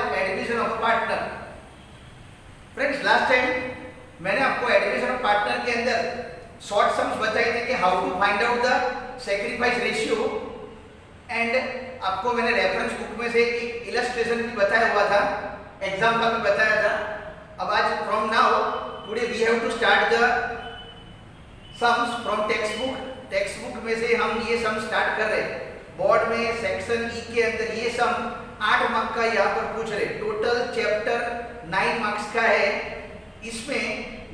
Of admission of partner. Friends last time मैंने आपको admission of partner के अंदर शॉर्ट सम्स बताए थे कि how to find out the sacrifice ratio, and आपको मैंने रेफरेंस बुक में से एक इलस्ट्रेशन भी बताया हुआ था, एग्जाम्पल में बताया था। अब आज from now today we have to start the sums from textbook. Textbook में से हम ये सम स्टार्ट कर रहे हैं। बोर्ड में सेक्शन ई के अंदर ये सम 8 मार्क्स का यहाँ पर पूछ रहे, टोटल चैप्टर 9 मार्क्स का है। इसमें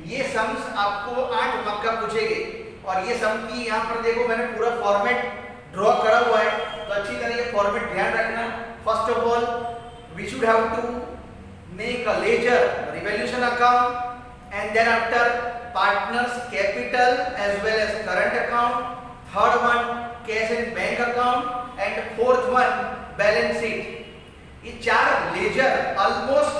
ये सम्स आपको 8 मार्क्स का पूछेंगे, और ये सम की यहाँ पर देखो मैंने पूरा फॉर्मेट ड्रॉ करा हुआ है, तो अच्छी तरह ये फॉर्मेट ध्यान रखना। First of all we should have to make a ledger revaluation account, and then after partners capital as well as current account, third one cash and bank account, and fourth one balance sheet। ये 4 laser almost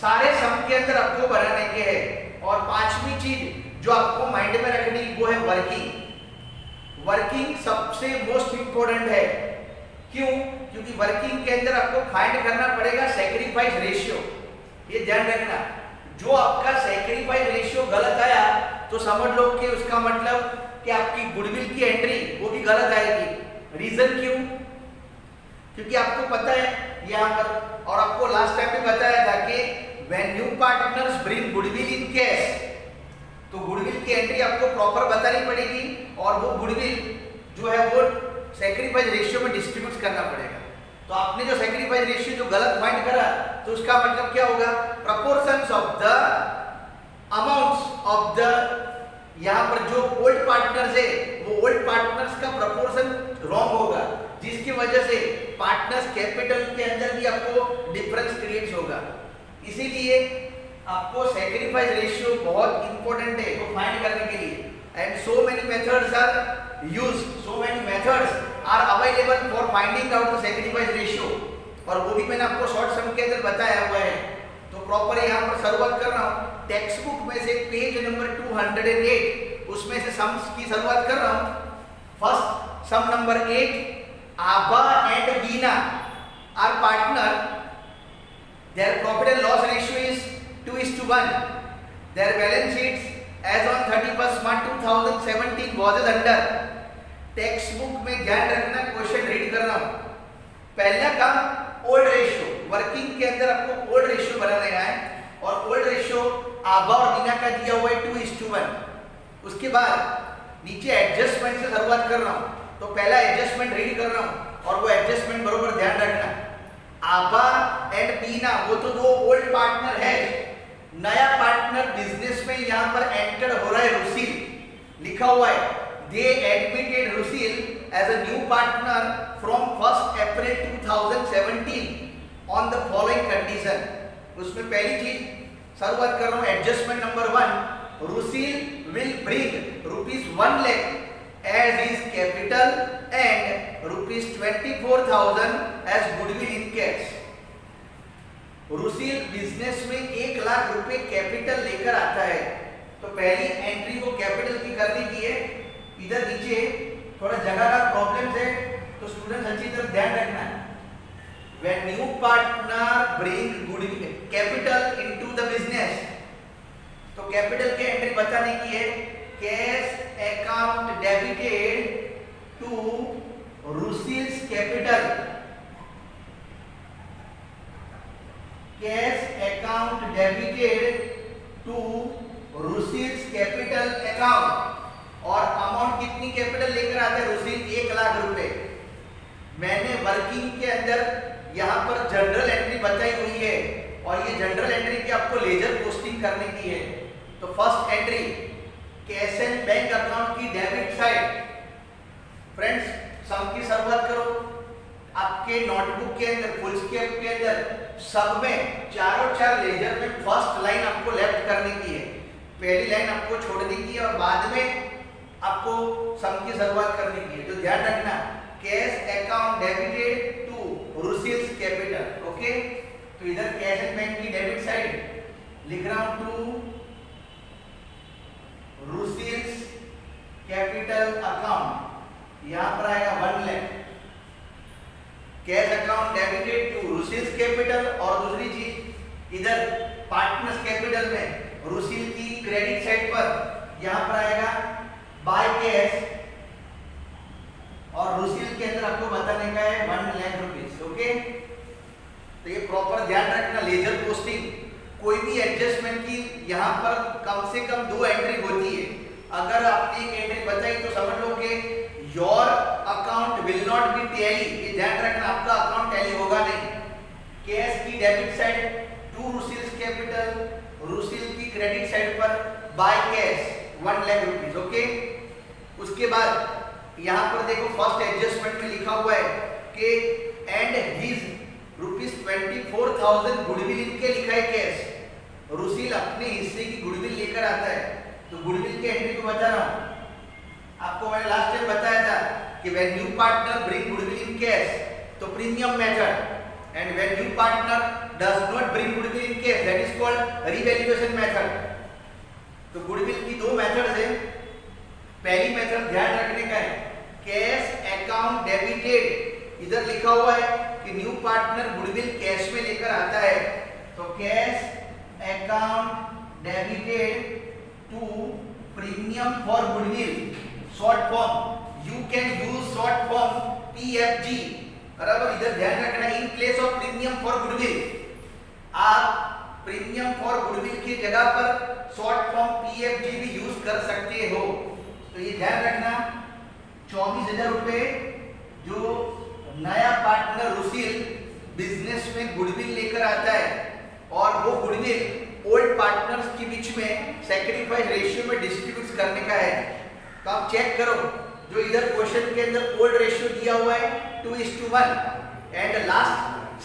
सारे सम के अंदर आपको बनाने के हैं। और पांचवी चीज जो आपको माइंड में रखनी वो है वर्किंग। वर्किंग सबसे मोस्ट इंपॉर्टेंट है। क्यों? क्योंकि वर्किंग के अंदर आपको फाइंड करना पड़ेगा सेक्रीफाइस रेशियो। ये ध्यान रखना, जो आपका सेक्रीफाइस रेशियो गलत आया तो समझ लो कि उसका मतलब कि आपकी गुडविल की एंट्री वो भी गलत आएगी। रीजन क्यों? क्योंकि आपको पता है यहाँ पर, और आपको लास्ट टाइम भी बताया था कि when new partners bring goodwill in cash, तो गुडविल की एंट्री आपको प्रॉपर बतानी पड़ेगी, और वो गुडविल जो है वो सेक्रीफाइस रेशियो में डिस्ट्रीब्यूट करना पड़ेगा। तो आपने जो सेक्रीफाइस रेशियो जो गलत फाइंड करा, तो उसका मतलब क्या होगा? Proportions of the amounts of the, यहाँ पर जो ओल्ड पार्टनर्स है वो ओल्ड पार्टनर्स का प्रपोर्शन रॉन्ग होगा, जिसकी वजह से पार्टनर्स कैपिटल के अंदर भी आपको डिफरेंस क्रिएट होगा। इसीलिए आपको सेक्रीफाइस रेशियो बहुत इंपॉर्टेंट है तो फाइंड करने के लिए। And so many methods are used, so many methods are available for finding out the sacrifice ratio, और वो भी मैंने आपको शॉर्ट सम के अंदर बताया हुआ है। तो प्रॉपर यहाँ पर शुरुआत कर रहा हूँ। टेक्स्ट बुक में से पेज नंबर 208 उसमें से सम्स की शुरुआत कर रहा हूँ। First some number 8, Aba and Beena are partner, their profit and loss ratio is 2:1, their balance sheets as on 31st March 2017 was as under। Text book में ध्यान रखना, क्वेश्चन रीड कर रहा हूं। पहला काम ओल्ड रेशियो, वर्किंग के अंदर आपको ओल्ड रेशियो बनाना है, और ओल्ड रेशियो आबा और बीना का दिया हुआ है 2:1। उसके बाद नीचे एडजस्टमेंट से शुरुआत कर रहा हूं, तो पहला एडजस्टमेंट रीड कर रहा हूं, और वो एडजस्टमेंट बरोबर ध्यान रखना। आबा एंड बीना वो तो दो ओल्ड पार्टनर है, नया पार्टनर बिजनेस में यहाँ पर एंटर हो रहा है रुसील, लिखा हुआ है they admitted Rusil as a new partner from 1st April 2017 on the following condition। उसमें पहली चीज शुरुआत कर रहा हूँ, adjustment number 1, Rusil will bring ₹1 lakh as his capital and ₹24,000 as goodwill in cash। Russell business में 1 लाख रुपए कैपिटल लेकर आता है, तो पहली एंट्री वो कैपिटल की करने की है। इधर नीचे थोड़ा जगह का प्रॉब्लम है, तो स्टूडेंट्स अच्छी तरह ध्यान रखना है। When new partner bring goodwill capital into the business, तो कैपिटल के एंट्री बताने की है। Cash account debited to Russell's capital, cash account debited to Russell's capital account, और अमाउंट कितनी कैपिटल लेकर आता है रुसील? 1 लाख रुपए। मैंने वर्किंग के अंदर यहाँ पर जनरल एंट्री बताई हुई है, और ये जनरल एंट्री की आपको लेजर पोस्टिंग करने की है। तो first entry cash and bank account की डेबिट साइड। फ्रेंड्स सम की शुरुआत करो। आपके नोटबुक के अंदर फुल स्केप के अंदर सब में चारों चार लेजर में फर्स्ट लाइन आपको लेफ्ट करने की है, पहली लाइन आपको छोड़ने की है, और बाद में आपको सम की शुरुआत करने की है। तो ध्यान रखना, cash account debited to Russell's capital. Okay, तो इधर कैश एंड बैंक की डेबिट साइड लिख रहा हूं टू रुसील्स कैपिटल अकाउंट, यहां पर आएगा 1 lakh. Cash account debited to Russell's capital, और दूसरी चीज इधर पार्टनर्स कैपिटल में रुसिल की क्रेडिट साइड पर यहां पर आएगा बाय कैश, और रुसिल के अंदर आपको बताने का है 1 लाख रुपीस। ओके, तो ये प्रॉपर ध्यान रखना, लेजर पोस्टिंग कोई भी एडजस्टमेंट की यहाँ पर कम से कम 2 एंट्री होती है। अगर आपने एक एंट्री बताई तो समझ लो कि your account will not be tally, ये ध्यान रखना, आपका अकाउंट टैली होगा नहीं। कैश की debit side to Russell's capital, रुसिल की क्रेडिट साइड पर by cash 1 lakh rupees. Okay, उसके बाद यहाँ पर देखो फर्स्ट एडजस्टमेंट में लिखा हुआ है कि एंड हिज ₹24,000 गुडविल इनके लिखा है कैश। रुसिल अपने हिस्से की गुडविल लेकर आता है, तो गुडविल के एंट्री को बता रहा हूं। आपको मैंने लास्ट टाइम बताया था कि when new partner bring goodwill in cash तो premium method, and when new partner does not bring goodwill in cash that is called revaluation method. तो गुडविल की 2 मेथड्स हैं। पहली मेथड ध्यान रखने का है, कैश अकाउंट डेबिटेड, इधर लिखा हुआ है कि न्यू पार्टनर गुडविल कैश में लेकर आता है, तो cash account debited to premium for goodwill, short form you can use short form PFG, बराबर। इधर ध्यान रखना, in place of premium for goodwill, आप प्रीमियम फॉर गुडविल की जगह पर शॉर्ट फॉर्म PFG भी यूज कर सकते हो। तो ये ध्यान रखना, 24,000 रुपए जो नया पार्टनर रुसिल बिजनेस में गुडविल लेकर आता है, और वो गुडविल ओल्ड पार्टनर्स के बीच में सैक्रिफाइस रेशियो में डिस्ट्रीब्यूट करने का है। तो आप चेक करो, जो इधर क्वेश्चन के अंदर ओल्ड रेशियो दिया हुआ है 2:1, एंड लास्ट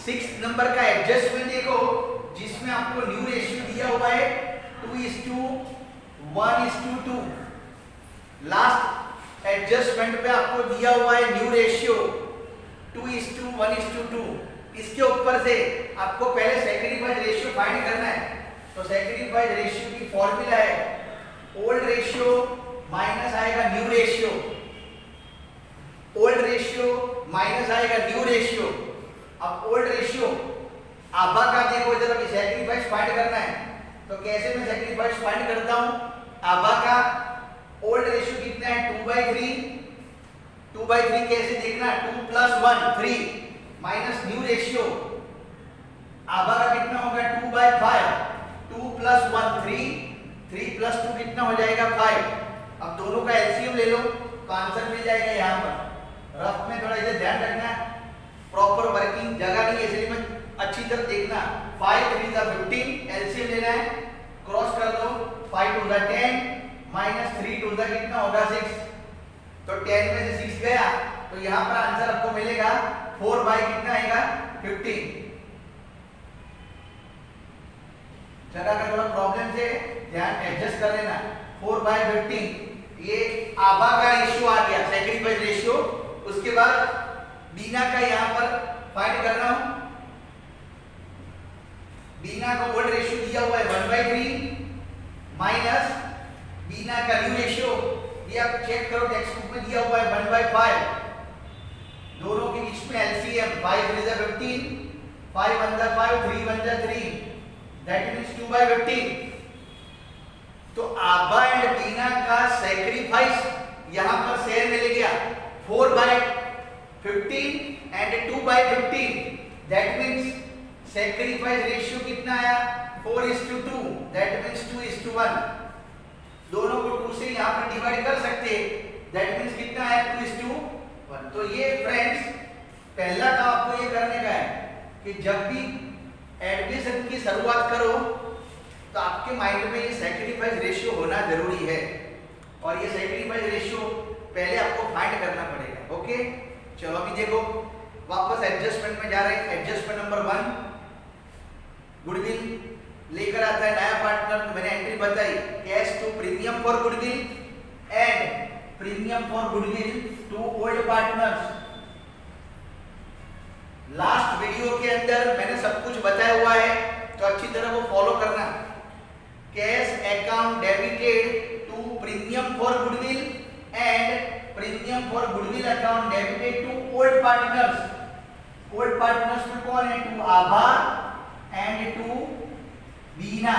6 नंबर का एडजस्टमेंट देखो, जिसमें आपको न्यू रेशियो दिया हुआ है 2:1:2। लास्ट एडजस्टमेंट पे आपको दिया हुआ है न्यू रेशियो 2:1:2। इसके ऊपर से आपको पहले सैक्रिफाइस रेशियो फाइंड करना है। तो सैक्रिफाइस रेशियो की फॉर्मूला है ओल्ड रेशियो माइनस आएगा new ratio, old ratio minus आएगा न्यू रेशियो। अब ओल्ड रेशियो आभा का देखो, जरा भी सैक्रिफाइस फाइंड करना है, तो कैसे मैं सैक्रिफाइस फाइंड करता हूं? आभा का ओल्ड रेशियो कितना है 2/3, 2/3 कैसे देखना, 2 + 1 3 माइनस न्यू रेशियो आभा का कितना होगा 2/5, 2 + 1 3, 3 + 2 कितना हो जाएगा 5। अब दोनों का एलसीएम ले लो तो आंसर मिल जाएगा। यहाँ पर रफ में थोड़ा इधर ध्यान रखना, प्रॉपर वर्किंग जगह नहीं है, इसलिए मैं अच्छी तरह देखना। 5 × 3 = 15, एलसीएम लेना है, क्रॉस कर दो, 5 × 2 = 10 माइनस 3 × 2 कितना होगा 6, तो 10 में से 6 गया, तो यहाँ पर आंसर आपको मिलेगा 4 कितना आएगा 15। जगह का थोड़ा प्रॉब्लम से ध्यान एडजस्ट कर लेना। 4/15 ये आभा का रेशियो आ गया, सैक्रिफाइस रेशियो। उसके बाद बीना का यहाँ पर फाइंड कर रहा हूं। बीना का ओल्ड रेशियो दिया हुआ है 1/3 माइनस बीना का न्यू रेशियो, ये आप चेक करो टेक्स्ट बुक में दिया हुआ है 1/5। दोनों के बीच में एलसीएम 5 × 3 = 15, 5 × 1 = 5, 3 × 1 = 3, दैट मींस 2/15। तो आभा एंड बीना का सैक्रिफाइस यहां पर शेयर मिल गया 4/15 and 2/15, that means sacrifice ratio कितना आया 4:2, दैट मींस 2:1। दोनों को 2 से यहां पर डिवाइड कर सकते हैं, दैट मींस कितना आया 2:1। तो ये फ्रेंड्स पहला काम आपको ये करने का है कि जब भी एडमिशन की शुरुआत करो तो आपके माइंड में ये सैक्रिफाइस रेशियो होना जरूरी है, और ये सैक्रिफाइस रेशियो पहले आपको फाइंड करना पड़ेगा। ओके, चलो अभी देखो वापस एडजस्टमेंट में जा रहे हैं। एडजस्टमेंट नंबर 1, गुडविल लेकर आता है नया पार्टनर, तो मैंने एंट्री बताई cash to premium for goodwill and premium for goodwill to old partners. Last video के अंदर मैंने सब कुछ बताया हुआ है, तो अच्छी तरह वो फॉलो करना। Cash account debited to premium for goodwill and premium for goodwill account debited to old partners. Old partners में कौन है? To Abha and to Beena.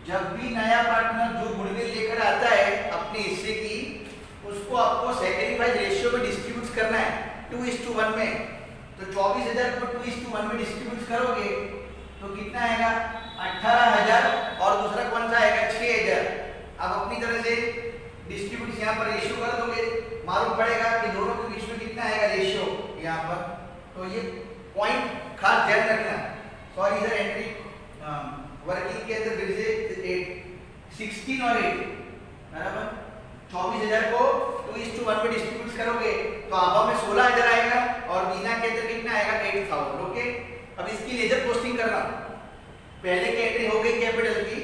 जब भी नया पार्टनर जो गुडविल लेकर आता है अपने हिस्से की, उसको आपको सैक्रिफाइस रेशियो में डिस्ट्रीब्यूट करना है 2:1 में। तो 24,000 को 2:1 में डिस्ट्रीब्यूट करोगे तो कितना आएगा? 18,000। और दूसरा कौन सा आएगा? 6,000। अब अपनी तरह से डिस्ट्रीब्यूट यहाँ पर रेशियो कर दोगे, मालूम पड़ेगा कि दोनों के बीच में कितना आएगा रेशियो यहाँ पर। तो ये पॉइंट खास ध्यान रखना। सॉरी इधर एंट्री वर्किंग के अंदर फिर से 16 और 8 बराबर 24,000 को 2:1 में डिस्ट्रीब्यूट करोगे तो आभा में 16,000 आएगा और बीना के अंदर कितना आएगा? 8,000। ओके, अब इसकी लेजर पोस्टिंग करना। पहले की एंट्री हो गई कैपिटल की,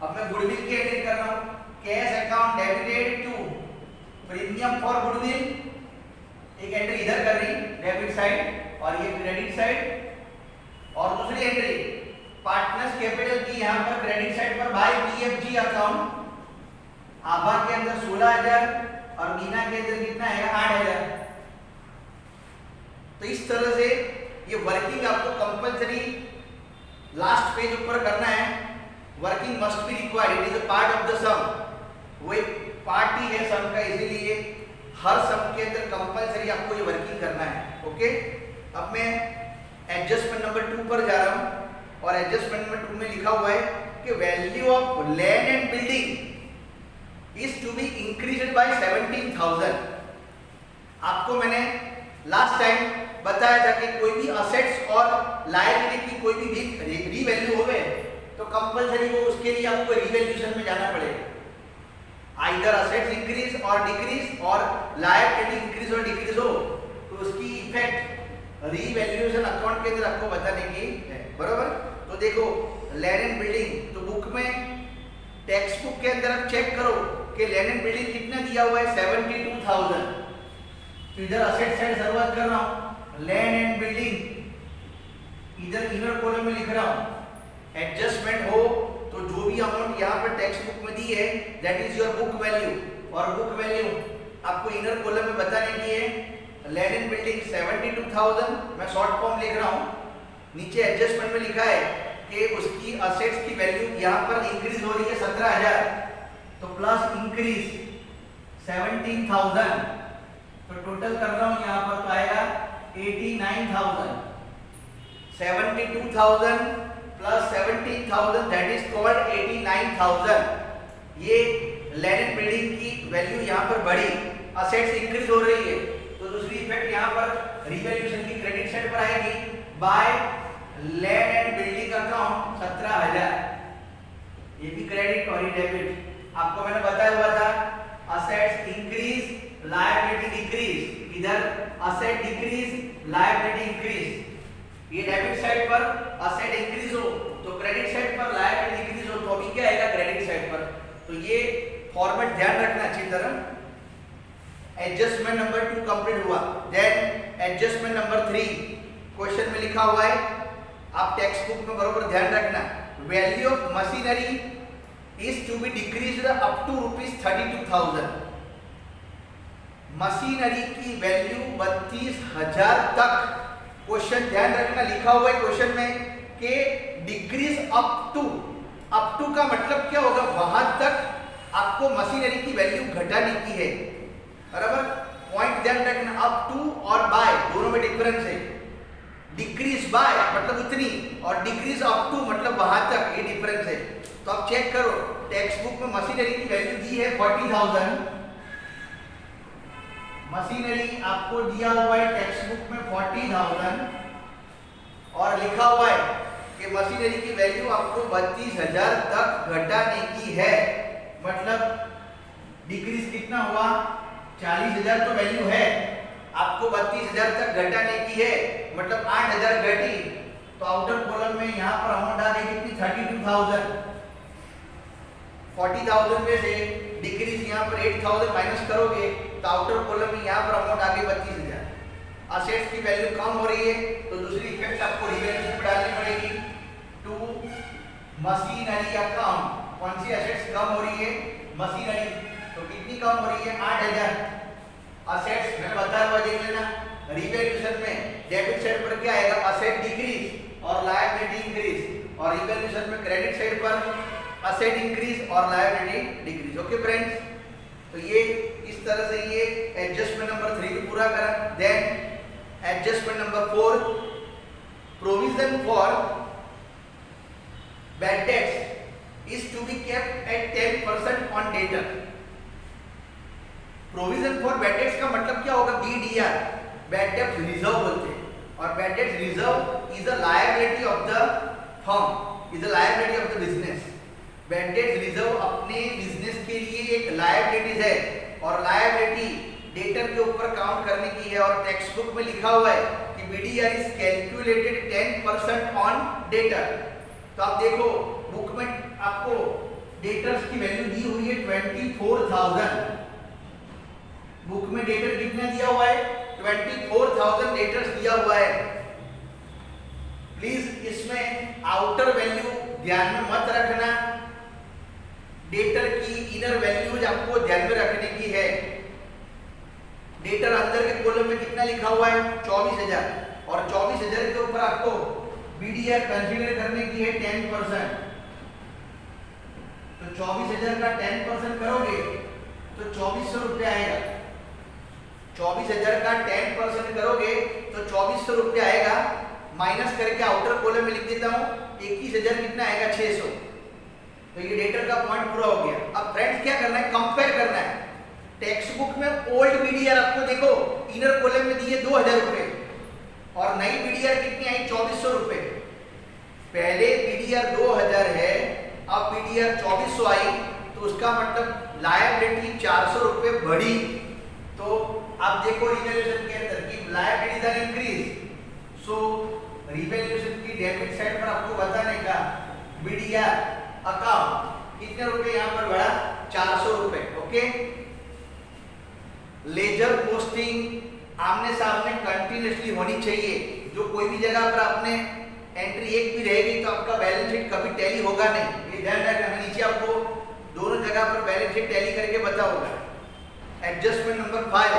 अब मैं गुडविल की एंट्री कर रहा हूं। Cash account debited to premium for goodwill, एक एंट्री इधर कर रही डेबिट साइड और ये क्रेडिट साइड। और दूसरी एंट्री पार्टनर्स कैपिटल की यहाँ पर क्रेडिट साइड पर बाय पीएफजी अकाउंट। आभा के अंदर 16,000 और बीना के अंदर कितना आएगा? 8,000। तो इस तरह से ये वर्किंग आपको कंपलसरी लास्ट पेज ऊपर करना है। Working must be required, it is a part of the sum. वो एक पार्ट ही है सम का, इसीलिए हर सम के अंदर कंपलसरी आपको ये वर्किंग करना है। ओके, अब मैं एडजस्टमेंट नंबर 2 पर जा रहा हूं और एडजस्टमेंट नंबर 2 में लिखा हुआ है कि value of land and building is to be increased by 17,000। आपको मैंने लास्ट टाइम बताया था कि कोई भी असेट्स और लायबिलिटी की कोई भी रीवैल्यू होवे तो कंपलसरी वो उसके लिए आपको रीवैल्यूएशन में जाना पड़ेगा। आइदर असेट्स इंक्रीज और डिक्रीज और लायबिलिटी इंक्रीज और डिक्रीज हो तो उसकी इफेक्ट रीवैल्यूएशन अकाउंट के अंदर आपको बताने की है। बराबर, तो देखो लैंड एंड बिल्डिंग, तो बुक में टेक्स्ट बुक के अंदर आप चेक करो कि लैंड एंड बिल्डिंग कितना दिया हुआ है? 72,000। तो इधर असेट साइड शुरुआत कर रहा हूं, लैंड एंड बिल्डिंग इधर इनर कॉलम में लिख रहा हूं। एडजस्टमेंट हो तो जो भी अमाउंट यहाँ पर टेक्स्ट बुक में दी है that is your book value, और बुक वैल्यू आपको इनर कॉलम में बताने की है। लैंड एंड बिल्डिंग 72,000, मैं शॉर्ट फॉर्म लिख रहा हूँ। नीचे एडजस्टमेंट में लिखा है कि उसकी असेट्स की वैल्यू यहाँ पर इंक्रीज हो रही है 17,000, तो प्लस इंक्रीज 17,000, तो टोटल कर रहा हूँ यहाँ पर तो आएगा 89,000। 72,000 प्लस 17,000 दैट इज कॉल्ड 89,000। ये लैंड एंड बिल्डिंग की वैल्यू यहाँ पर बढ़ी, असेट्स इंक्रीज हो रही है, तो दूसरी इफेक्ट यहाँ पर रिवैल्यूएशन की क्रेडिट साइड पर आएगी by land and building account 17,000। ये भी क्रेडिट और ये डेबिट। आपको मैंने बताया हुआ था असेट्स इंक्रीज लायबिलिटी डिक्रीज, इधर असेट डिक्रीज लायबिलिटी इंक्रीज। ये डेबिट साइड पर असेट इंक्रीज हो तो क्रेडिट साइड पर लायबिलिटी इंक्रीज हो, तो अभी क्या आएगा? क्रेडिट साइड पर। तो ये फॉर्मेट ध्यान रखना अच्छी तरह। एडजस्टमेंट नंबर 2 कंप्लीट हुआ। देन एडजस्टमेंट नंबर 3 क्वेश्चन में लिखा हुआ है, आप टेक्स्ट बुक में बरोबर ध्यान रखना। Value of machinery is to be decreased up to ₹32,000। Machinery की वैल्यू 32,000 तक। क्वेश्चन ध्यान रखना, लिखा हुआ है क्वेश्चन में कि डिक्रीज अप टू का मतलब क्या होगा? वहां तक आपको मशीनरी की वैल्यू घटाने की है। बराबर, पॉइंट ध्यान रखना, अप टू और बाय दोनों में डिफरेंस है। डिक्रीज बाय मतलब उतनी और डिक्रीज अप टू मतलब वहां तक, ये डिफरेंस है। तो आप चेक करो, टेक्स्ट बुक में मशीनरी की वैल्यू दी है 40,000। मशीनरी आपको दिया हुआ है टेक्स्ट बुक में 40,000 और लिखा हुआ है कि मशीनरी की वैल्यू आपको 32,000 तक घटाने की है। मतलब डिक्रीज कितना हुआ? 40,000 तो वैल्यू है, आपको 32,000 तक घटाने की है, मतलब 8,000 घटी। तो आउटर कॉलम में यहाँ पर अमाउंट आ गई कितनी? 32,000। 40,000 में से डिक्रीज यहाँ पर 8,000 माइनस करोगे तो आउटर कॉलम में यहाँ पर अमाउंट आ गई 32,000। असेट्स की वैल्यू कम हो रही है तो दूसरी इफेक्ट आपको रिवैल्यूएशन में डालनी पड़ेगी। टू मशीनरी अकाउंट, कौन सी असेट्स कम हो रही है? मशीनरी। तो कितनी कम हो रही है? 8,000। असेट्स में बताया हुआ देख लेना, रिवैल्यूएशन में डेबिट साइड पर क्या आएगा, असेट डिक्रीज और लायबिलिटी इंक्रीज, और रिवैल्यूएशन में क्रेडिट साइड पर असेट इंक्रीज और लायबिलिटी डिक्रीज। ओके फ्रेंड्स, तो ये इस तरह से ये एडजस्टमेंट नंबर 3 भी पूरा करा। Then adjustment number 4, provision for bad debts is to be kept at 10% on debtor. Provision for bad debts का मतलब क्या होगा, BDR, बैड डेट रिजर्व बोलते हैं, और bad debt reserve is a liability of the firm, is a liability of the business. Bad debt reserve अपने business के लिए एक लायबिलिटीज है, और लायबिलिटी डेटर के ऊपर काउंट करने की है, और टेक्स्ट बुक में लिखा हुआ है कि BDR is calculated 10% on debtor. तो आप देखो बुक में आपको डेटर्स की वैल्यू दी हुई है 24,000, बुक में डेटर कितना दिया हुआ है, 24,000 डेटर्स दिया हुआ है। प्लीज इसमें आउटर वैल्यू ध्यान में मत रखना, डेटर की इनर वैल्यूज आपको ध्यान में रखने की है। डेटर अंदर के कॉलम में कितना लिखा हुआ है, 24,000, और 24,000 के ऊपर आपको BDR कंसीडर करने की है 10%। तो 24,000 का 10% करोगे तो 2,400 रुपये आएगा। 24,000 का 10% करोगे तो 2,400 रुपये आएगा। माइनस करके आउटर कॉलम में लिख देता हूँ, 21,000 कितना आएगा, 600। तो ये डेटर का पॉइंट पूरा हो गया। अब फ्रेंड्स क्या करना है, कंपेयर करना है। टेक्स्ट बुक में ओल्ड BDR आपको देखो इनर कॉलम में दिए 2,000 रुपये, और नई BDR कितनी आई, 2,400 रुपये। पहले BDR 2,000 है, अब BDR 2,400 आई, तो उसका मतलब लायबिलिटी 400 रुपये बढ़ी। तो आप देखो रिवैल्यूएशन के अंदर कि liabilities are increase, so revaluation की डेबिट साइड पर आपको बताने का BDR अकाउंट कितने रुपए यहाँ पर बढ़ा, 400 रुपए। ओके, लेजर पोस्टिंग आमने सामने कंटिन्यूअसली होनी चाहिए। जो कोई भी जगह पर आपने एंट्री एक भी रहेगी तो आपका बैलेंस शीट कभी टैली होगा नहीं, ये ध्यान रखना। नीचे आपको दोनों जगह पर बैलेंस शीट टैली करके बताऊंगा। एडजस्टमेंट नंबर 5,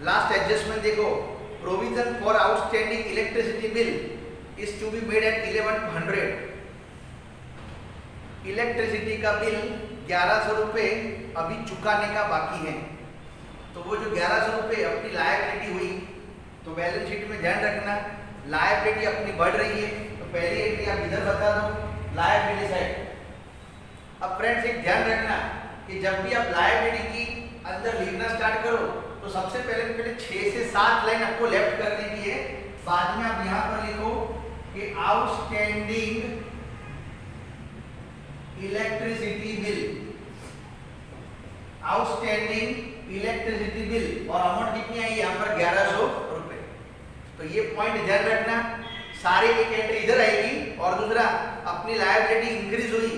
लास्ट एडजस्टमेंट देखो, provision for outstanding electricity bill is to be made at 1100। Electricity का बिल 1100 रुपये अभी चुकाने का बाकी है। तो वो जो 1100 रुपये अपनी लायबिलिटी हुई, तो बैलेंस शीट में ध्यान रखना लायबिलिटी अपनी बढ़ रही है, तो पहली एंट्री आप इधर बता दो, लायबिलिटी साइड। अब फ्रेंड्स एक ध्यान रखना कि जब भी आप लायबिलिटी की अंदर लिखना स्टार्ट करो तो सबसे पहले 6 से 7 लाइन आपको लेफ्ट करने की है। बाद में आप यहाँ पर लिखो कि outstanding electricity bill, outstanding electricity bill, और अमाउंट कितनी आई यहाँ पर 1100 रुपए। तो ये पॉइंट ध्यान रखना, सारे एक एंट्री इधर आएगी, और दूसरा अपनी लायबिलिटी इंक्रीज हुई,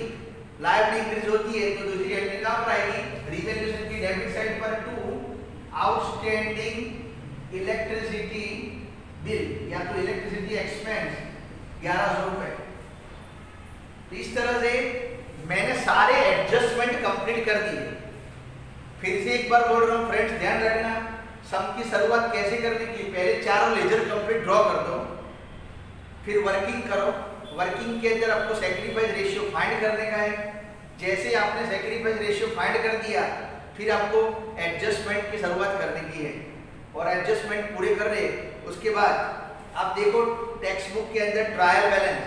लायबिलिटी इंक्रीज होती है तो दूसरी एंट्री कहाँ पर आएगी, रिवैल्यूएशन की डेबिट साइड पर टू आउटस्टैंडिंग इलेक्ट्रिसिटी बिल या तो इलेक्ट्रिसिटी एक्सपेंस 1100 रुपए। तो इस तरह से मैंने सारे एडजस्टमेंट कंप्लीट कर दिए। फिर से एक बार बोल रहा हूँ फ्रेंड्स, ध्यान रखना सम की शुरुआत कैसे करने की, पहले चारों लेजर कंप्लीट ड्रॉ कर दो, फिर वर्किंग करो। वर्किंग के अंदर आपको सैक्रिफाइस रेशियो फाइंड करने का है। जैसे आपने सैक्रिफाइस रेशियो फाइंड कर दिया, फिर आपको एडजस्टमेंट की शुरुआत करने की है, और एडजस्टमेंट पूरे कर रहे उसके बाद आप देखो टेक्स्ट बुक के अंदर ट्रायल बैलेंस,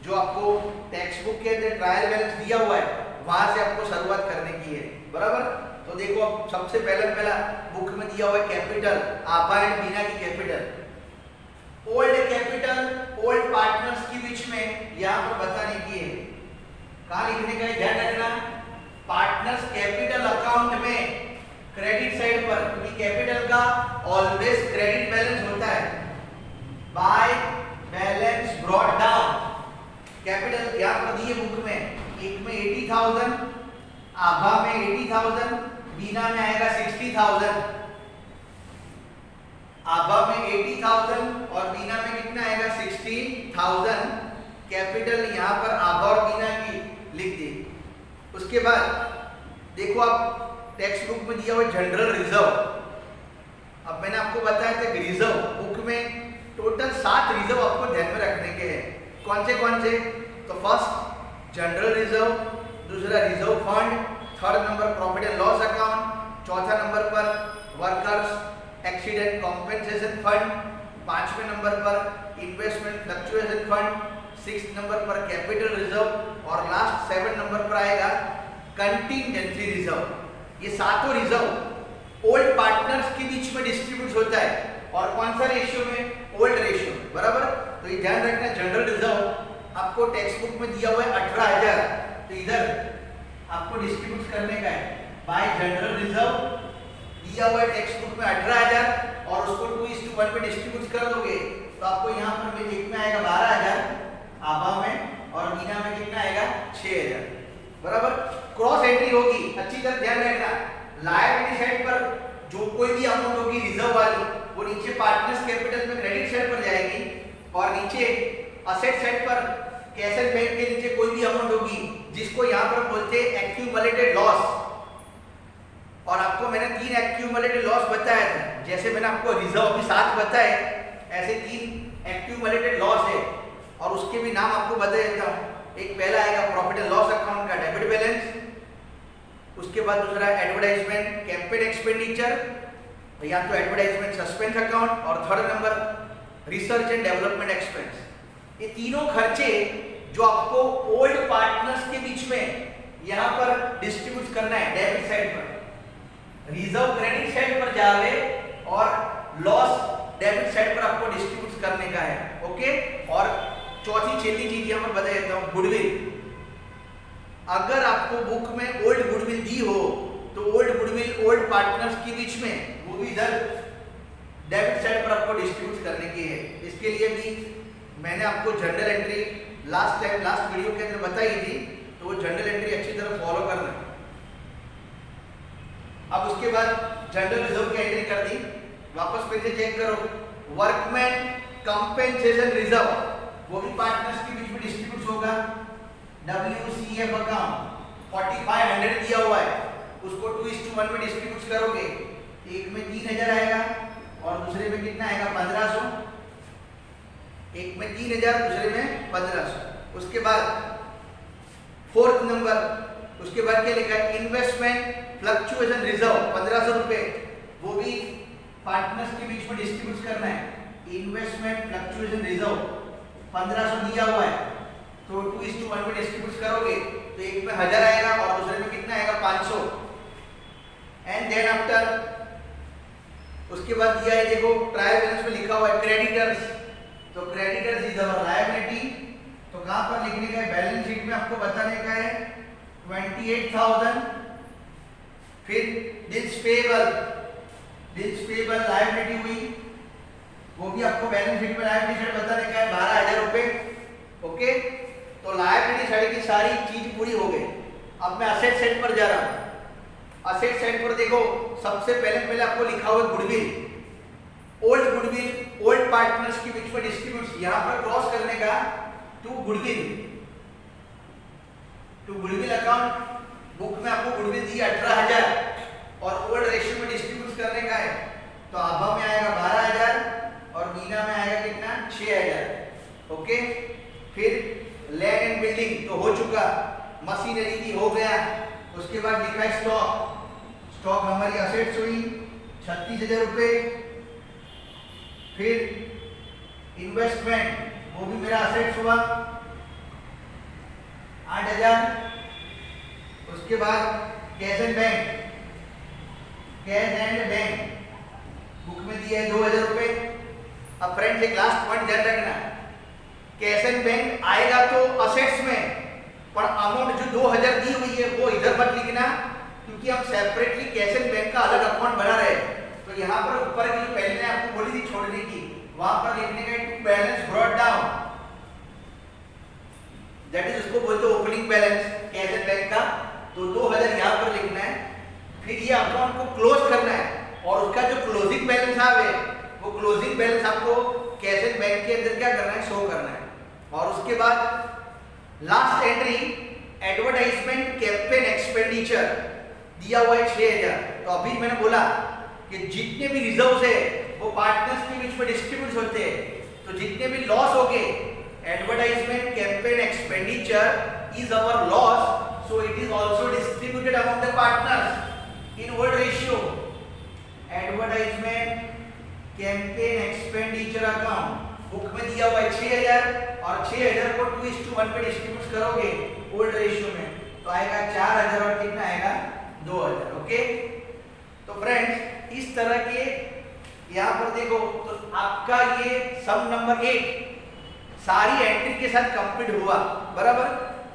जो आपको टेक्स्ट बुक के अंदर ट्रायल बैलेंस दिया हुआ है वहां से आपको शुरुआत करने की है, बराबर। तो देखो अब सबसे पहला बुक में दिया हुआ है कैपिटल, आभा एंड बीना की capital. Old capital old partners के बीच में यहाँ पर बताने की है, कहाँ लिखने का है ध्यान रखना, पार्टनर्स कैपिटल अकाउंट में क्रेडिट साइड पर, क्योंकि कैपिटल का ऑलवेज क्रेडिट बैलेंस होता है, by balance brought down. Capital यहाँ पर दिए बुक में, एक में 80,000, आभा में 80,000, बीना में आएगा 60,000। आभा में 80,000 और बीना में कितना आएगा 60,000। कैपिटल यहाँ पर आभा और बीना की लिख दी। उसके बाद देखो आप टेक्स्ट बुक में दिया हुआ जनरल रिजर्व, अब मैंने आपको बताया था रिजर्व, बुक में टोटल 7 रिजर्व आपको ध्यान में रखने के हैं। कौन से? तो फर्स्ट जनरल रिजर्व, दूसरा reserve fund, third number profit and loss account, चौथा नंबर पर वर्कर्स एक्सीडेंट कॉम्पेंसेशन फंड, पांचवें नंबर पर इन्वेस्टमेंट फ्लक्चुएशन फंड, 6 नंबर पर कैपिटल रिजर्व और लास्ट 7 नंबर पर आएगा कंटिंजेंसी रिजर्व। ये सातों रिजर्व ओल्ड पार्टनर्स के बीच में डिस्ट्रीब्यूट होता है और कौन सा रेशियो में? ओल्ड रेशियो, बराबर। तो ये ध्यान रखना, जनरल रिजर्व आपको टेक्स्ट बुक में दिया हुआ है 18,000, तो इधर आपको डिस्ट्रीब्यूट करने का है बाय जनरल रिजर्व, दिया हुआ है टेक्स्ट बुक में 18,000 और उसको 2:1 में डिस्ट्रीब्यूट कर दोगे तो आपको यहाँ पर एक में आएगा 12,000 आभा में और मीना में कितना आएगा? 6,000, बराबर। क्रॉस एंट्री होगी, अच्छी तरह ध्यान रखना, लायबिलिटी साइड पर जो कोई भी अमाउंट होगी रिजर्व वाली वो नीचे पार्टनर्स कैपिटल में क्रेडिट साइड पर जाएगी और नीचे असेट साइड पर कैश एंड बैंक के नीचे कोई भी अमाउंट होगी जिसको यहाँ पर बोलते हैं एक्यूमुलेटेड लॉस। और आपको मैंने 3 एक्यूमुलेटेड लॉस बताया था, जैसे मैंने आपको रिजर्व अभी 7 बताए, ऐसे 3 एक्यूमुलेटेड लॉस है और उसके भी नाम आपको बता देता हूँ। एक पहला आएगा प्रॉफिट एंड लॉस अकाउंट का डेबिट बैलेंस, उसके बाद दूसरा एडवर्टाइजमेंट कैंपेन एक्सपेंडिचर या तो एडवर्टाइजमेंट सस्पेंस अकाउंट और third number research and development expense. ये तीनों खर्चे जो आपको ओल्ड पार्टनर्स के बीच में यहाँ पर डिस्ट्रीब्यूट करना है डेबिट साइड पर, रिजर्व क्रेडिट साइड पर जावे और लॉस डेबिट साइड पर आपको डिस्ट्रीब्यूट करने का है, ओके। और चौथी छेली चीज यहाँ पर बता देता हूँ, गुडविल। अगर आपको बुक में ओल्ड गुडविल दी हो तो ओल्ड गुडविल ओल्ड पार्टनर्स के बीच में वो भी इधर डेबिट साइड पर आपको डिस्ट्रीब्यूट करने की है। इसके लिए भी मैंने आपको जर्नल एंट्री लास्ट वीडियो के अंदर बताई थी, तो वो जर्नल एंट्री अच्छी तरह फॉलो करना। अब उसके बाद जनरल रिजर्व की एंट्री कर दी, वापस फिर से चेक करो, वर्कमैन कंपेंसेशन रिजर्व वो भी पार्टनर्स के बीच में डिस्ट्रीब्यूट होगा। WCF अकाउंट 4500 दिया हुआ है, उसको 2:1 में डिस्ट्रीब्यूट करोगे, एक में 3,000 आएगा और दूसरे में कितना आएगा? 1,500। एक में 3,000 दूसरे में 1,500। उसके बाद 4th नंबर, उसके बाद क्या लिखा है? इन्वेस्टमेंट फ्लक्चुएशन रिजर्व 1,500 रुपए, वो भी पार्टनर्स के बीच में डिस्ट्रीब्यूट करना है। इन्वेस्टमेंट फ्लक्चुएशन रिजर्व 1,500 दिया हुआ है, तो 2:1 में डिस्ट्रीब्यूट करोगे तो एक में 1,000 आएगा और दूसरे में कितना आएगा? 500। एंड देन आफ्टर उसके बाद दिया है, देखो ट्रायल बैलेंस में लिखा हुआ है क्रेडिटर्स, तो क्रेडिटर्स इज अवर लायबिलिटी, तो कहां पर लिखने का है? बैलेंस शीट में आपको बताने का है 28,000। फिर बिल्स पेबल लायबिलिटी हुई, वो भी आपको बैलेंस शीट में लायबिलिटी साइड बताने का है 12,000 रुपए, ओके। तो लायबिलिटी साइड की सारी चीज पूरी हो गई। अब मैं असेट साइड पर जा रहा हूं। असेट साइड पर देखो, सबसे पहले आपको लिखा हुआ है गुडविल। ओल्ड पार्टनर्स के बीच में डिस्ट्रीब्यूट, यहां पर क्रॉस करने का टू गुडविल अकाउंट। बुक में आपको गुडविल दी 18,000 और ओल्ड रेशियो में डिस्ट्रीब्यूट करने का है, तो आभा में आएगा 12,000 और मीना में आएगा कितना? 6,000, ओके। फिर लैंड एंड बिल्डिंग तो हो चुका, मशीनरी भी हो गया। उसके बाद लिखा है स्टॉक हमारी असेट्स हुई 36,000 रुपए। फिर इन्वेस्टमेंट वो भी मेरा असेट्स हुआ 8,000। उसके बाद कैश एंड बैंक बुक में दिया है 2,000 रुपए। अब फ्रेंड्स एक लास्ट पॉइंट ध्यान रखना, कैश एंड बैंक आएगा तो असेट्स में, पर अमाउंट जो 2,000 दी हुई है वो इधर मत लिखना, क्योंकि हम सेपरेटली कैश एंड बैंक का अलग अकाउंट बना रहे हैं। तो यहाँ पर ऊपर की जो पहले आपको बोली थी छोड़ने की, वहां पर लिखने का to balance brought down, that is उसको बोलते हैं opening balance cash and bank का, तो 2,000 यहाँ पर लिखना है। फिर ये अकाउंट को क्लोज करना है और उसका जो क्लोजिंग बैलेंस आवे वो क्लोजिंग बैलेंस आपको कैश एंड बैंक के अंदर क्या करना है? शो करना है। और उसके बाद last entry advertisement campaign expenditure दिया हुआ है 6,000। तो अभी मैंने बोला कि जितने भी रिजर्व्स है वो पार्टनर्स के बीच में डिस्ट्रीब्यूट होते हैं, तो जितने भी लॉस हो गए, advertisement campaign expenditure is our loss, so it is also distributed among the partners in what ratio? Advertisement campaign expenditure account book में दिया हुआ है 6000 और 6000 को 2:1 पे डिस्ट्रीब्यूट करोगे ओल्ड रेशियो में, तो आएगा 4000 और कितना आएगा 2000। ओके, तो फ्रेंड्स इस तरह के यहाँ पर देखो, तो आपका ये सम नंबर 8 सारी एंट्री के साथ कंप्लीट हुआ, बराबर।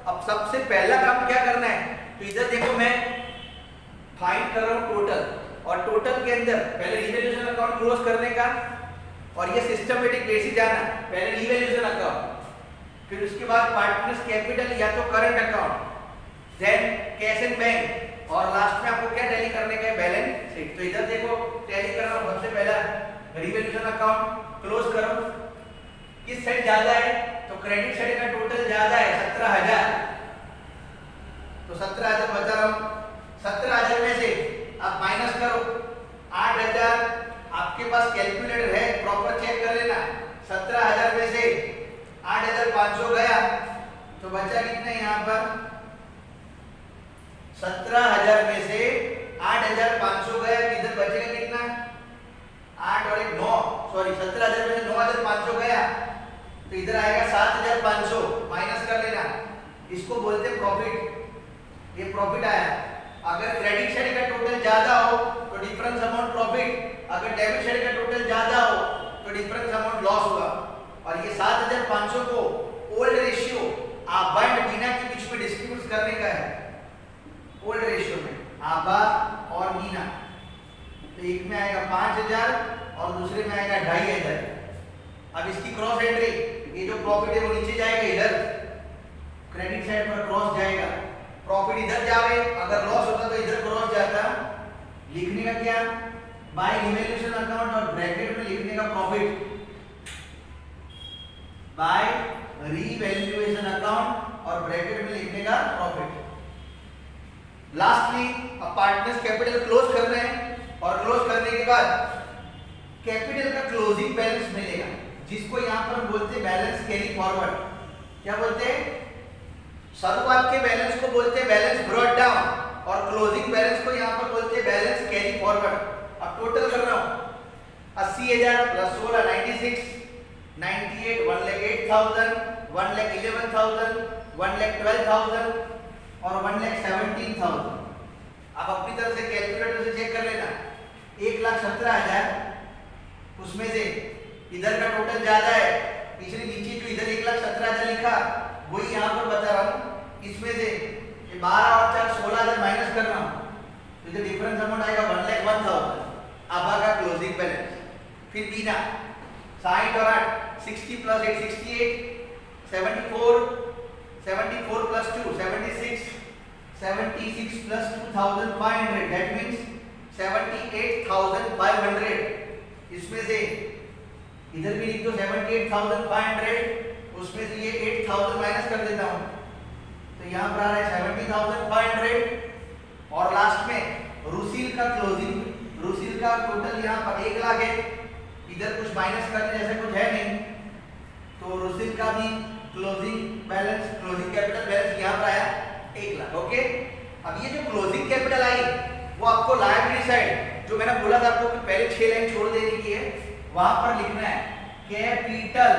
अब सबसे पहला काम क्या करना है, तो इधर देखो मैं फाइंड कर रहा हूँ टोटल, और टोटल के अंदर पहले रिवैल्यूएशन अकाउंट क्लोज करने का, और ये सिस्टमेटिक बेसिस जाना, पहले रिवैल्यूएशन अकाउंट, फिर उसके बाद पार्टनर्स कैपिटल या तो current account, then cash and bank, और लास्ट में आपको क्या टैली करने का है? Balance sheet. तो इधर देखो टैली कर रहा हूं, सबसे पहला रिवैल्यूएशन अकाउंट क्लोज करो। किस साइड ज्यादा है? तो क्रेडिट साइड का टोटल ज्यादा है 17000, तो 17000 बचा रहा हूं। 17000 में से आप माइनस करो 8000, आपके पास कैलकुलेटर है, प्रॉपर चेक कर लेना। 17000 में से 8500 गया, तो बचा कितना यहाँ पर? 17000 में से 8500 गया, इधर बचेगा कितना? 8 और 1 9, सॉरी 17000 में से 9500 गया, तो इधर आएगा 7500, माइनस कर लेना। इसको बोलते हैं प्रॉफिट, ये प्रॉफिट आया। अगर क्रेडिट साइड का टोटल ज्यादा हो तो डिफरेंस अमाउंट प्रॉफिट, अगर डेबिट साइड का टोटल ज्यादा हो तो डिफरेंस अमाउंट लॉस होगा। और ये 7500 को ओल्ड रेशियो आभा एंड बीना के बीच में डिस्ट्रीब्यूट करने का है, ओल्ड रेशियो में आभा और बीना। तो एक में आएगा 5000 और दूसरे में आएगा 2500। अब इसकी क्रॉस एंट्री, ये जो प्रॉफिट है वो नीचे जाएगा, इधर क्रेडिट साइड पर क्रॉस जाएगा, प्रॉफिट इधर जावे, अगर लॉस होता तो इधर क्रॉस जाता। लिखने का क्या? बाय रिवैल्यूएशन अकाउंट और ब्रैकेट में लिखने का प्रॉफिट, बाय रिवैल्यूएशन अकाउंट और ब्रैकेट में लिखने का प्रॉफिट। लास्टली अब पार्टनर्स कैपिटल क्लोज करना है, और क्लोज करने के बाद कैपिटल का क्लोजिंग बैलेंस मिलेगा, जिसको यहाँ पर बोलते हैं बैलेंस कैरी फॉरवर्ड। क्या बोलते हैं? शुरुआत के बैलेंस को बोलते हैं बैलेंस ब्रॉट डाउन, और क्लोजिंग बैलेंस को यहाँ पर बोलते हैं बैलेंस कैरी फॉरवर्ड। अब टोटल कर रहा हूँ 80000 प्लस 16 96, 98, 1,08,000, 1,11,000, 1,12,000 और 1,17,000। अब अपनी तरफ से कैलकुलेटर से चेक कर लेना। 1,17,000, उसमें से इधर का टोटल ज्यादा है, पिछले नीचे जो इधर 1,17,000 लिखा वही यहाँ पर बता रहा हूँ। इसमें से 12 और 4 16,000 माइनस कर रहा हूँ, तो इधर डिफरेंस अमाउंट आएगा 1,01,000 आभा का क्लोजिंग बैलेंस। फिर बीना 60 और 8 60 plus 8 68, 74, 74 plus 2 76, 76 plus 2500, that means 78,500। इसमें से इधर भी लिख दो 78,500, उसमें से ये 8,000 माइनस कर देता हूँ, तो यहाँ पर आ रहा है 70,500। और लास्ट में रुसील का क्लोजिंग, रुसील का टोटल यहाँ पर 1 लाख है, इधर कुछ माइनस करने जैसे कुछ है नहीं, तो रुसील का भी closing balance, closing capital balance यहाँ पर आया 1 लाख। ओके, अब ये जो क्लोजिंग कैपिटल आई वो आपको लायबिलिटी साइड, जो मैंने बोला था आपको कि पहले 6 लाइन छोड़ देने की है, वहां पर लिखना है कैपिटल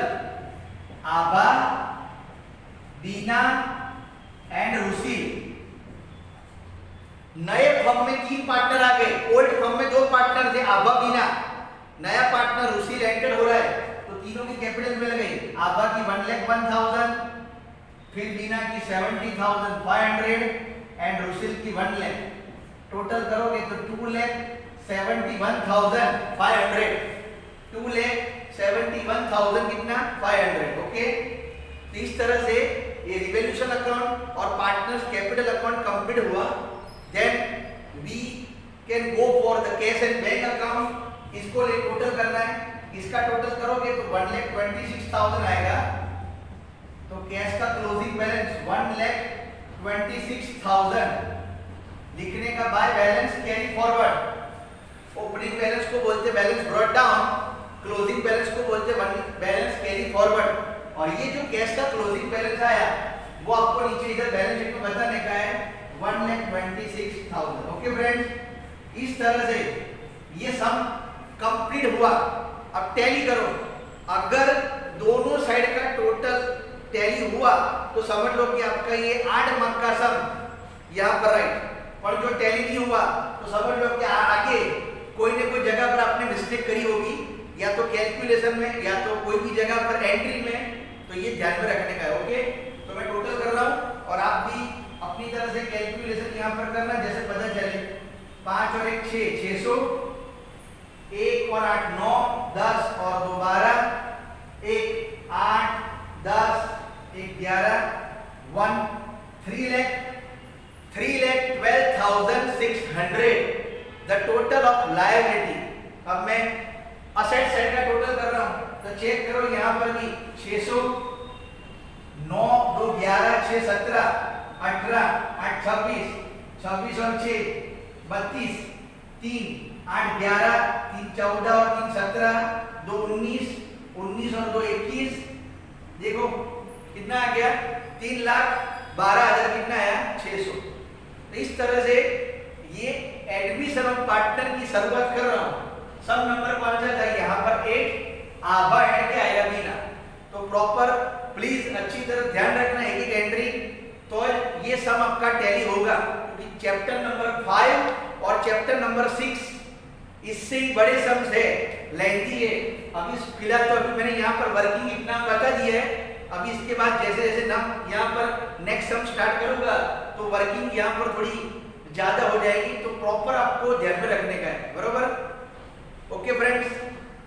आभा बीना एंड रुसील। नए फर्म में 3 पार्टनर आ गए, ओल्ड फर्म में 2 पार्टनर थे आभा बीना, नया पार्टनर रुसील एंटर हो रहा है, तो तीनों की कैपिटल मिल गई। आभा की 1,01,000, फिर बीना की 70,500 एंड रुसील की 1 लाख। टोटल करोगे तो 2,71,500, 2,71,000 कितना 500। ओके, तो इस तरह से ये रिवैल्यूएशन अकाउंट और पार्टनर्स कैपिटल अकाउंट कंप्लीट हुआ। Then we can go for the cash and bank account. इसको ले टोटल करना है, इसका टोटल करोगे तो 1,26,000 आएगा। तो कैश का क्लोजिंग बैलेंस 1,26,000 लिखने का by balance carry forward. Opening balance को बोलते balance brought down, closing balance को बोलते बैलेंस कैरी फॉरवर्ड। और ये जो कैश का क्लोजिंग बैलेंस आया वो आपको नीचे इधर बैलेंस शीट में बताने का है 1,26,000। ओके फ्रेंड्स, इस तरह से ये सम कंप्लीट हुआ। अब टैली करो, अगर दोनों साइड का टोटल टैली हुआ तो समझ लो कि आपका ये 8 मार्क का सम यहाँ पर राइट, पर जो टैली नहीं हुआ तो समझ लो कि आगे कोई न कोई जगह पर आपने मिस्टेक करी होगी, या तो कैलकुलेशन में या तो कोई भी जगह पर एंट्री में, तो ये ध्यान में रखने का है। ओके, तो मैं टोटल कर रहा हूँ और आप भी अपनी तरह से कैलकुलेशन यहाँ पर करना, जैसे पता चले 5 और 1 6, 600, 1 और 8 9, 10 और 2 12, 1 8 10, 1 11, 1 3,12,600 द टोटल ऑफ लायबिलिटी। अब मैं असेट साइड का टोटल कर रहा हूं, तो चेक करो यहाँ पर भी 600, 9 2 11, 6 17, 18 8 26, 26 और 6 32, 3 8 11, 3 14 और 3 17, 2 19, 19 और 2 21, देखो कितना आ गया 3,12,000, कितना आया 600। तो इस तरह से ये एडमिशन ऑफ पार्टनर की शुरुआत कर रहा हूं। सम नंबर कौन सा था यहाँ पर 8, आभा ऐड के आया भी ना, तो प्रॉपर प्लीज अच्छी तरह ध्यान रखना एक एक एंट्री, तो ये सम आपका टैली होगा। क्योंकि चैप्टर नंबर 5 और चैप्टर नंबर 6 इससे ही बड़े सम्स है, लेंथी है। अभी फिलहाल तो अभी मैंने यहाँ पर वर्किंग इतना बता दिया है, अभी इसके बाद जैसे जैसे नम यहाँ पर नेक्स्ट सम स्टार्ट करूंगा तो वर्किंग यहाँ पर थोड़ी ज्यादा हो जाएगी, तो प्रॉपर आपको ध्यान में रखने का है, बरोबर। ओके फ्रेंड्स,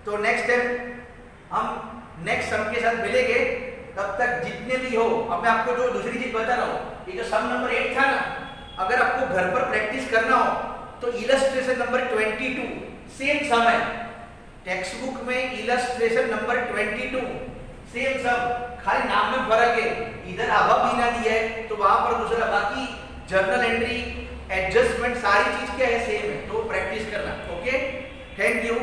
तो नेक्स्ट टाइम हम नेक्स्ट सम के साथ मिलेंगे, तब तक जितने भी हो। अब मैं आपको जो दूसरी चीज बता रहा हूँ, ये जो सम नंबर 8 था ना, अगर आपको घर पर प्रैक्टिस करना हो तो इलस्ट्रेशन नंबर 22 सेम सम है, टेक्स्ट बुक में इलस्ट्रेशन नंबर 22 सेम सम, खाली नाम में फर्क है, इधर आभा बीना दिया है तो वहां पर दूसरा, बाकी जर्नल एंट्री एडजस्टमेंट सारी चीज क्या है सेम है, तो प्रैक्टिस करना। Okay, thank you.